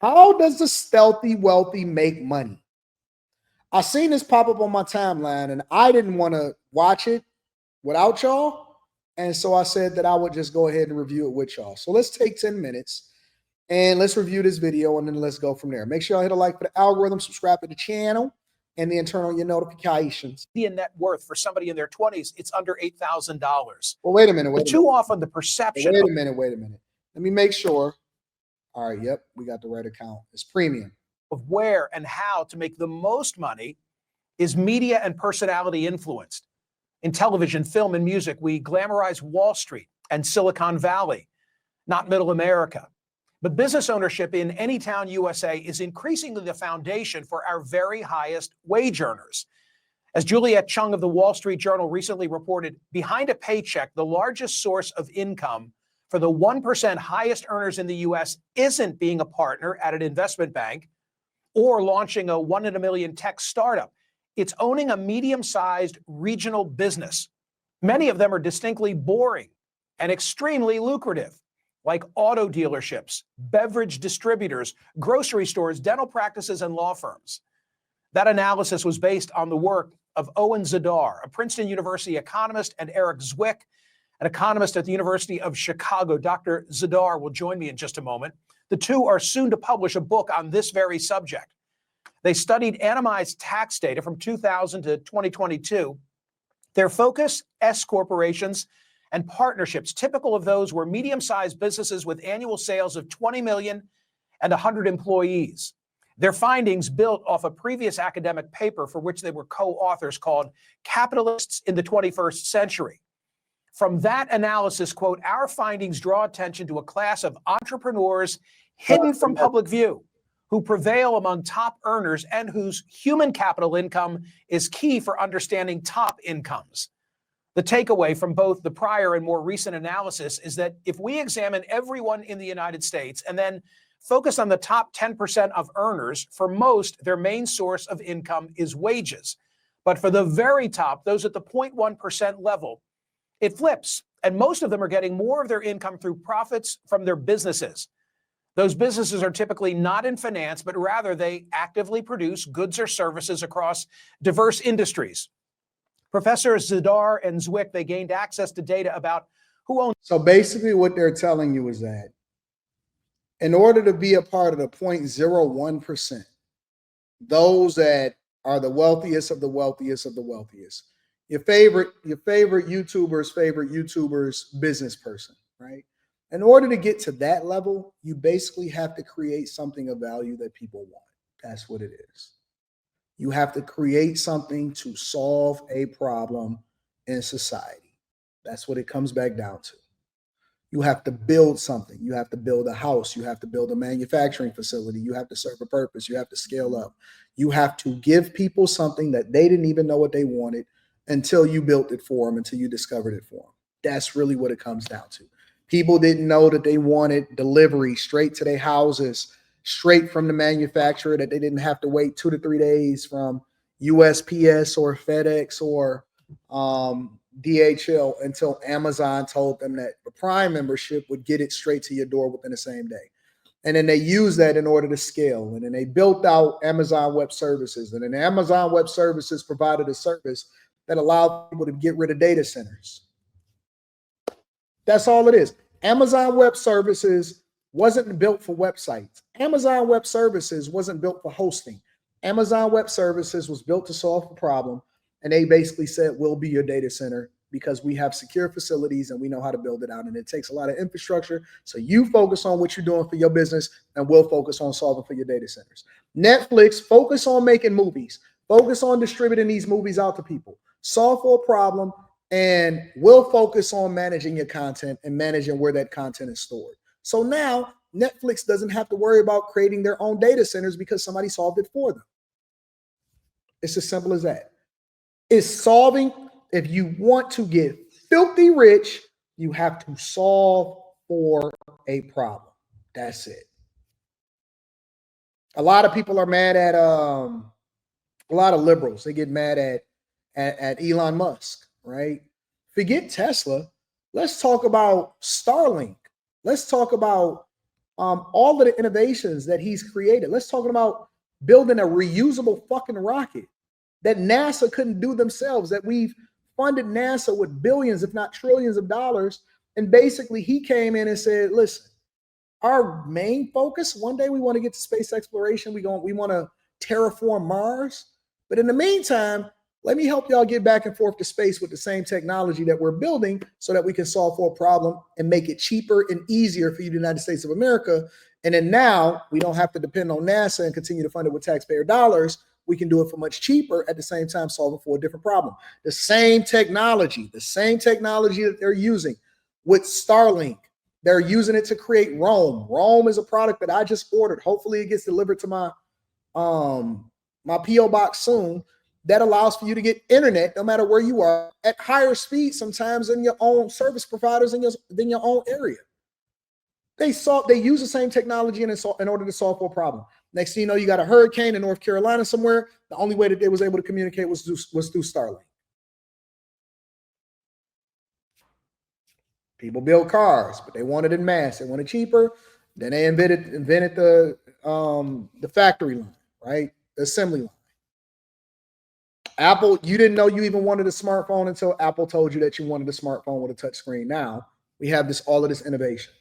How does the stealthy wealthy make money? I seen this pop up on my timeline and I didn't want to watch it without y'all. And so I said that I would just go ahead and review it with y'all. So let's take 10 minutes and let's review this video and then let's go from there. Make sure y'all hit a like for the algorithm, subscribe to the channel, and then turn on your notifications. The net worth for somebody in their 20s, it's under $8,000. Well, wait a minute. But too often the perception. Wait a minute. Let me make sure. All right. Yep. We got the right account. It's premium. Of where and how to make the most money is media and personality influenced. In television, film, and music, we glamorize Wall Street and Silicon Valley, not middle America. But business ownership in any town USA is increasingly the foundation for our very highest wage earners. As Juliet Chung of the Wall Street Journal recently reported, behind a paycheck, the largest source of income for the 1% highest earners in the U.S. isn't being a partner at an investment bank or launching a 1 in a million tech startup. It's owning a medium-sized regional business. Many of them are distinctly boring and extremely lucrative, like auto dealerships, beverage distributors, grocery stores, dental practices, and law firms. That analysis was based on the work of Owen Zadar, a Princeton University economist, and Eric Zwick, an economist at the University of Chicago. Dr. Zadar will join me in just a moment. The two are soon to publish a book on this very subject. They studied anonymized tax data from 2000 to 2022. Their focus, S corporations and partnerships. Typical of those were medium-sized businesses with annual sales of 20 million and 100 employees. Their findings built off a previous academic paper for which they were co-authors called Capitalists in the 21st Century. From that analysis, quote, our findings draw attention to a class of entrepreneurs hidden from public view, who prevail among top earners and whose human capital income is key for understanding top incomes. The takeaway from both the prior and more recent analysis is that if we examine everyone in the United States and then focus on the top 10% of earners, for most, their main source of income is wages. But for the very top, those at the 0.1% level, it flips. And most of them are getting more of their income through profits from their businesses. Those businesses are typically not in finance, but rather they actively produce goods or services across diverse industries. Professor Zadar and Zwick, they gained access to data about who owns. So basically what they're telling you is that in order to be a part of the 0.01%, those that are the wealthiest of the wealthiest of the wealthiest, your favorite YouTuber's business person, right? In order to get to that level, you basically have to create something of value that people want. That's what it is. You have to create something to solve a problem in society. That's what it comes back down to. You have to build something. You have to build a house. You have to build a manufacturing facility. You have to serve a purpose. You have to scale up. You have to give people something that they didn't even know what they wanted until you built it for them, until you discovered it for them. That's really what it comes down to. People didn't know that they wanted delivery straight to their houses, straight from the manufacturer, that they didn't have to wait 2 to 3 days from USPS or FedEx or DHL until Amazon told them that the Prime membership would get it straight to your door within the same day. And then they used that in order to scale. And then they built out Amazon Web Services. And then Amazon Web Services provided a service that allowed people to get rid of data centers. That's all it is. Amazon Web Services wasn't built for websites. Amazon Web Services wasn't built for hosting. Amazon Web Services was built to solve a problem. And they basically said, we'll be your data center because we have secure facilities and we know how to build it out. And it takes a lot of infrastructure. So you focus on what you're doing for your business and we'll focus on solving for your data centers. Netflix, focus on making movies. Focus on distributing these movies out to people. Solve for a problem. And we'll focus on managing your content and managing where that content is stored. So now Netflix doesn't have to worry about creating their own data centers because somebody solved it for them. It's as simple as that. It's solving. If you want to get filthy rich, you have to solve for a problem. That's it. A lot of people are mad at a lot of liberals. They get mad at Elon Musk. Right? Forget Tesla. Let's talk about Starlink. Let's talk about all of the innovations that he's created. Let's talk about building a reusable fucking rocket that NASA couldn't do themselves, that we've funded NASA with billions, if not trillions of dollars. And basically he came in and said, listen, our main focus, one day we want to get to space exploration. We want to terraform Mars. But in the meantime, let me help y'all get back and forth to space with the same technology that we're building so that we can solve for a problem and make it cheaper and easier for you, the United States of America. And then now we don't have to depend on NASA and continue to fund it with taxpayer dollars. We can do it for much cheaper at the same time, solving for a different problem. The same technology that they're using with Starlink. They're using it to create Roam. Roam is a product that I just ordered. Hopefully it gets delivered to my my PO box soon. That allows for you to get internet no matter where you are at higher speed sometimes than your own service providers than your own area. They use the same technology in order to solve for a problem. Next thing you know, you got a hurricane in North Carolina somewhere. The only way that they was able to communicate was through Starlink. People build cars, but they wanted it in mass. They wanted cheaper. Then they invented the factory line, right? The assembly line. Apple, you didn't know you even wanted a smartphone until Apple told you that you wanted a smartphone with a touch screen. Now we have all of this innovation.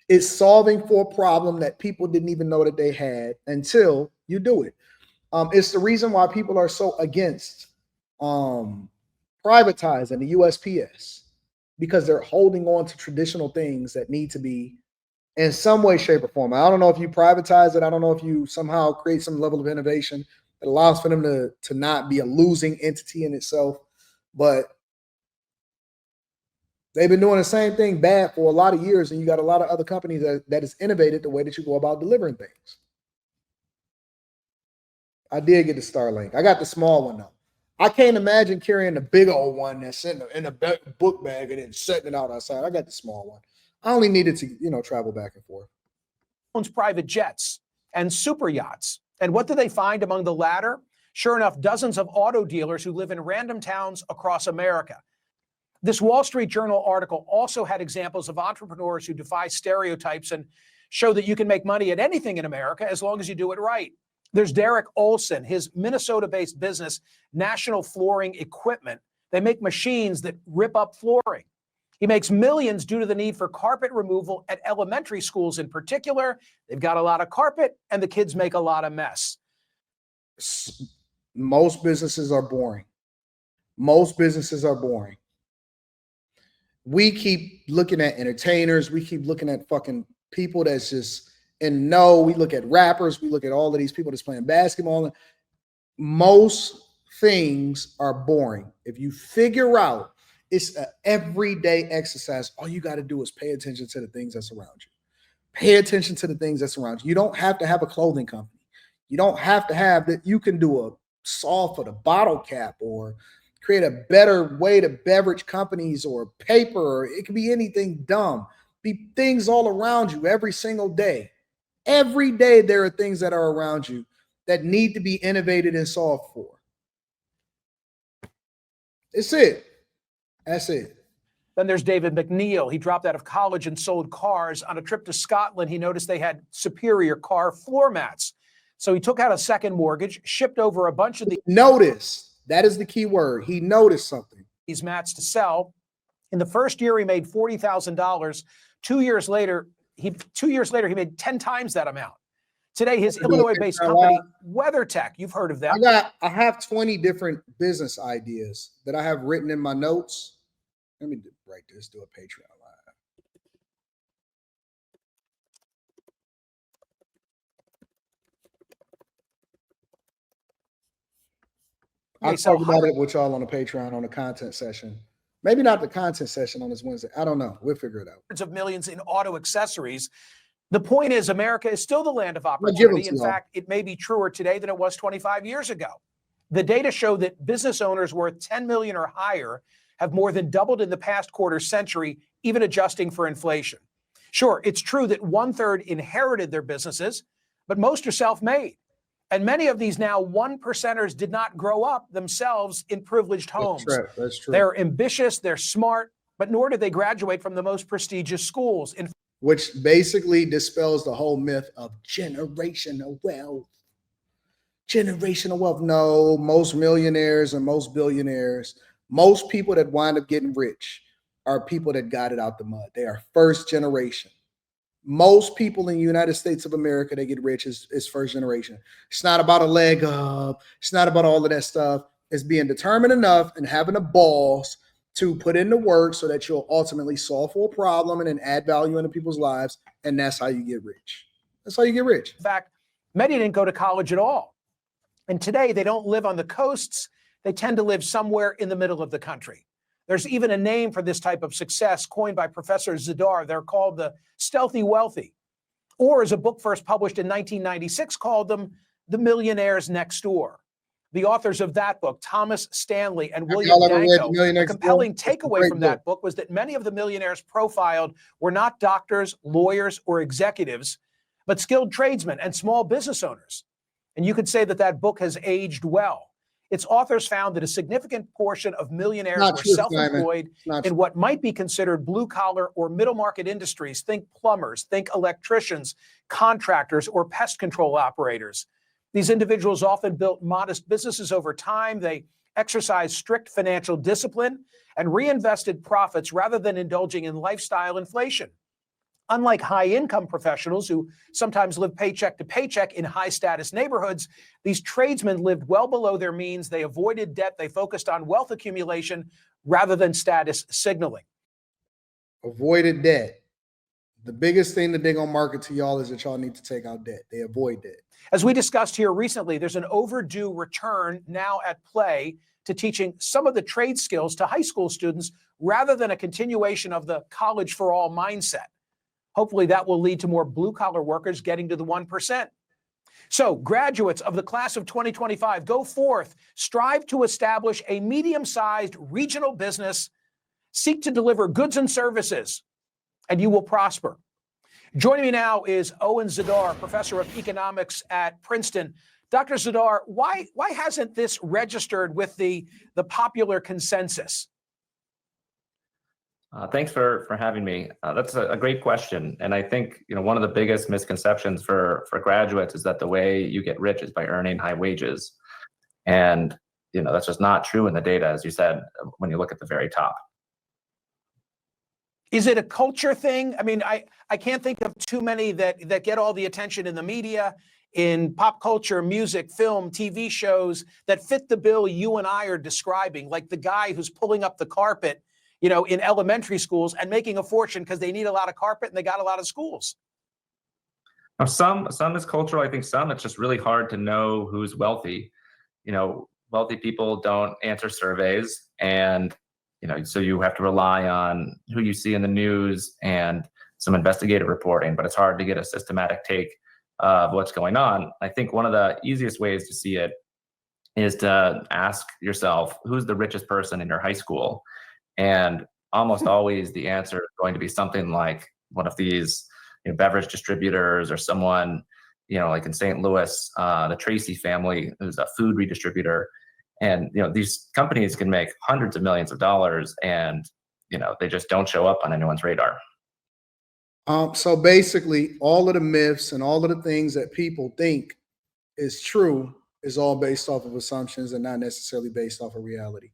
It's solving for a problem that people didn't even know that they had until you do it. It's the reason why people are so against privatizing the USPS, because they're holding on to traditional things that need to be in some way, shape, or form. I don't know if you privatize it. I don't know if you somehow create some level of innovation that allows for them to not be a losing entity in itself. But they've been doing the same thing bad for a lot of years, and you got a lot of other companies that has innovated the way that you go about delivering things. I did get the Starlink. I got the small one though. I can't imagine carrying the big old one that's in a book bag and then setting it out outside. I got the small one. I only needed to, travel back and forth. Owns private jets and super yachts. And what do they find among the latter? Sure enough, dozens of auto dealers who live in random towns across America. This Wall Street Journal article also had examples of entrepreneurs who defy stereotypes and show that you can make money at anything in America as long as you do it right. There's Derek Olson, his Minnesota-based business, National Flooring Equipment. They make machines that rip up flooring. He makes millions due to the need for carpet removal at elementary schools in particular. They've got a lot of carpet and the kids make a lot of mess. Most businesses are boring. Most businesses are boring. We keep looking at entertainers. We keep looking at fucking people that's just, and no, we look at rappers. We look at all of these people that's playing basketball. Most things are boring. If you figure out it's an everyday exercise, all you got to do is pay attention to the things that's around you. Pay attention to the things that's around you. You don't have to have a clothing company. You don't have to have that. You can do a saw for the bottle cap or create a better way to beverage companies or paper. It can be anything dumb. Be things all around you every single day. Every day there are things that are around you that need to be innovated and solved for. It's it. That's it. Then there's David McNeil. He dropped out of college and sold cars. On a trip to Scotland, he noticed they had superior car floor mats. So he took out a second mortgage, shipped over a bunch of these. Notice. That is the key word. He noticed something. These mats to sell. In the first year, he made $40,000. 2 years later, he made 10 times that amount. Today, his Illinois-based company, WeatherTech, you've heard of them. I have 20 different business ideas that I have written in my notes. Let me write this, do a Patreon live. I'll talk about it with y'all on the Patreon on the content session. Maybe not the content session on this Wednesday. I don't know. We'll figure it out. Hundreds of millions in auto accessories. The point is, America is still the land of opportunity. In fact, it may be truer today than it was 25 years ago. The data show that business owners worth 10 million or higher have more than doubled in the past quarter century, even adjusting for inflation. Sure, it's true that 1/3 inherited their businesses, but most are self-made. And many of these now 1%ers did not grow up themselves in privileged homes. That's true. They're ambitious, they're smart, but nor did they graduate from the most prestigious schools. which basically dispels the whole myth of generational wealth. Generational wealth. No, most millionaires and most billionaires, most people that wind up getting rich are people that got it out the mud. They are first generation. Most people in the United States of America that get rich is first generation. It's not about a leg up. It's not about all of that stuff. It's being determined enough and having the balls to put in the work so that you'll ultimately solve for a problem and then add value into people's lives. And that's how you get rich. That's how you get rich. In fact, many didn't go to college at all. And today they don't live on the coasts. They tend to live somewhere in the middle of the country. There's even a name for this type of success coined by Professor Zadar. They're called the stealthy wealthy, or as a book first published in 1996 called them, The Millionaires Next Door. The authors of that book, Thomas Stanley and William Danko, a compelling takeaway from that book was that many of the millionaires profiled were not doctors, lawyers, or executives, but skilled tradesmen and small business owners. And you could say that that book has aged well. Its authors found that a significant portion of millionaires were self-employed in what might be considered blue-collar or middle-market industries. Think plumbers, think electricians, contractors, or pest control operators. These individuals often built modest businesses over time. They exercised strict financial discipline and reinvested profits rather than indulging in lifestyle inflation. Unlike high-income professionals who sometimes live paycheck to paycheck in high-status neighborhoods, these tradesmen lived well below their means. They avoided debt. They focused on wealth accumulation rather than status signaling. Avoided debt. The biggest thing that they're going to market to y'all is that y'all need to take out debt. They avoid debt. As we discussed here recently, there's an overdue return now at play to teaching some of the trade skills to high school students rather than a continuation of the college for all mindset. Hopefully that will lead to more blue-collar workers getting to the 1%. So graduates of the class of 2025, go forth, strive to establish a medium-sized regional business, seek to deliver goods and services, and you will prosper. Joining me now is Owen Zadar, professor of economics at Princeton. Dr. Zadar, why hasn't this registered with the popular consensus? Thanks for having me. That's a great question. And I think, one of the biggest misconceptions for graduates is that the way you get rich is by earning high wages. And, that's just not true in the data, as you said, when you look at the very top. Is it a culture thing? I mean, I can't think of too many that get all the attention in the media, in pop culture, music, film, TV shows that fit the bill you and I are describing, like the guy who's pulling up the carpet in elementary schools and making a fortune because they need a lot of carpet and they got a lot of schools. Now, some is cultural. I think some, it's just really hard to know who's wealthy. Wealthy people don't answer surveys, and, so you have to rely on who you see in the news and some investigative reporting, but it's hard to get a systematic take of what's going on. I think one of the easiest ways to see it is to ask yourself, who's the richest person in your high school? And almost always the answer is going to be something like one of these beverage distributors or someone, like in St. Louis, the Tracy family, who's a food redistributor. And, these companies can make hundreds of millions of dollars and, they just don't show up on anyone's radar. So basically, all of the myths and all of the things that people think is true is all based off of assumptions and not necessarily based off of reality.